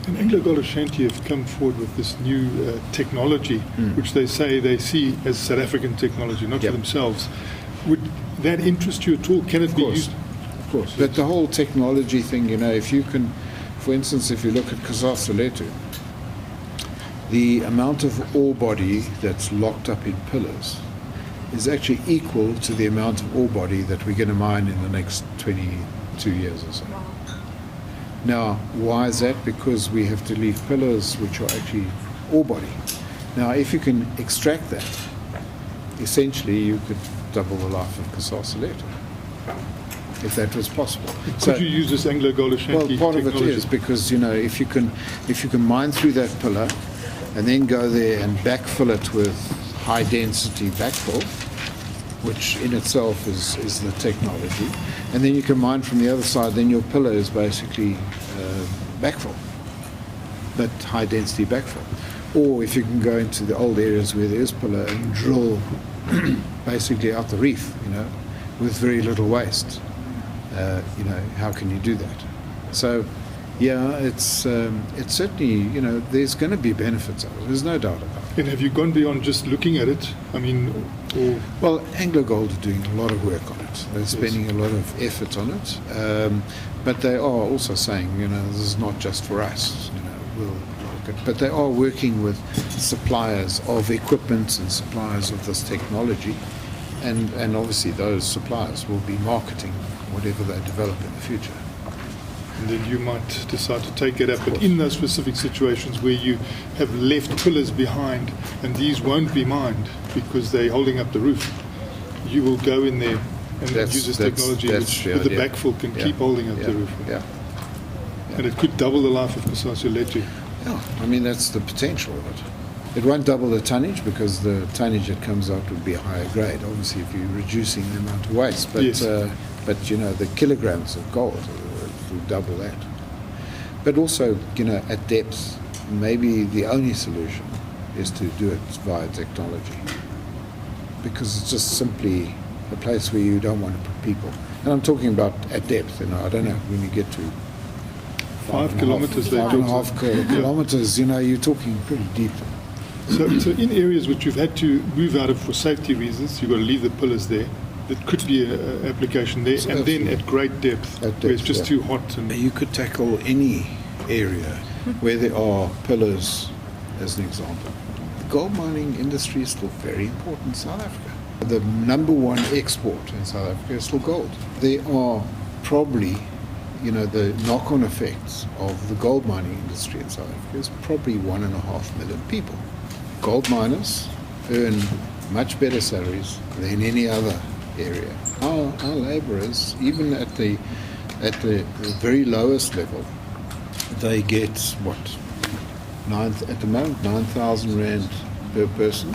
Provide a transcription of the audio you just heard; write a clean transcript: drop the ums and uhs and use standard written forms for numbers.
And AngloGold Ashanti have come forward with this new technology, which they say they see as South African technology, not for themselves. Would that interest you at all? Can it be used? Of course. But the whole technology thing, if you can, for instance, if you look at Kasasa, the amount of ore body that's locked up in pillars is actually equal to the amount of ore body that we're going to mine in the next 22 years or so. Now, why is that? Because we have to leave pillars which are actually ore body. Now, if you can extract that, essentially you could double the life of Kasasa, if that was possible. Could you use this AngloGold Ashanti Well, part technology? of it is because, if you can mine through that pillar and then go there and backfill it with high density backfill, which in itself is the technology, and then you can mine from the other side, then your pillar is basically backfill, but high density backfill. Or if you can go into the old areas where there is pillar and drill basically out the reef, with very little waste, how can you do that? So, yeah, it's certainly, there's going to be benefits of it. There's no doubt about it. And have you gone beyond just looking at it? Well, AngloGold are doing a lot of work on it. They're spending a lot of effort on it. But they are also saying, this is not just for us. We'll look at. But they are working with suppliers of equipment and suppliers of this technology. And obviously those suppliers will be marketing whatever they develop in the future. And then you might decide to take it up. But in those specific situations where you have left pillars behind and these won't be mined because they're holding up the roof, you will go in there and use this technology which with the backfill can keep holding up the roof. Yeah. And it could double the life of Kasasa. Yeah, that's the potential of it. It won't double the tonnage because the tonnage that comes out would be a higher grade, obviously, if you're reducing the amount of waste. But, the kilograms of gold will double that. But also, at depth, maybe the only solution is to do it via technology. Because it's just simply a place where you don't want to put people. And I'm talking about at depth, I don't know, when you get to 5 kilometers, 5.5 kilometers, you're talking pretty deep. So in areas which you've had to move out of for safety reasons, you've got to leave the pillars there. That could be an application there, and then at great depth, where it's just too hot. And you could tackle any area where there are pillars, as an example. The gold mining industry is still very important in South Africa. The number one export in South Africa is still gold. There are probably, the knock-on effects of the gold mining industry in South Africa is probably 1.5 million people. Gold miners earn much better salaries than any other area. Our labourers, even at the very lowest level, they get at the moment 9,000 rand per person.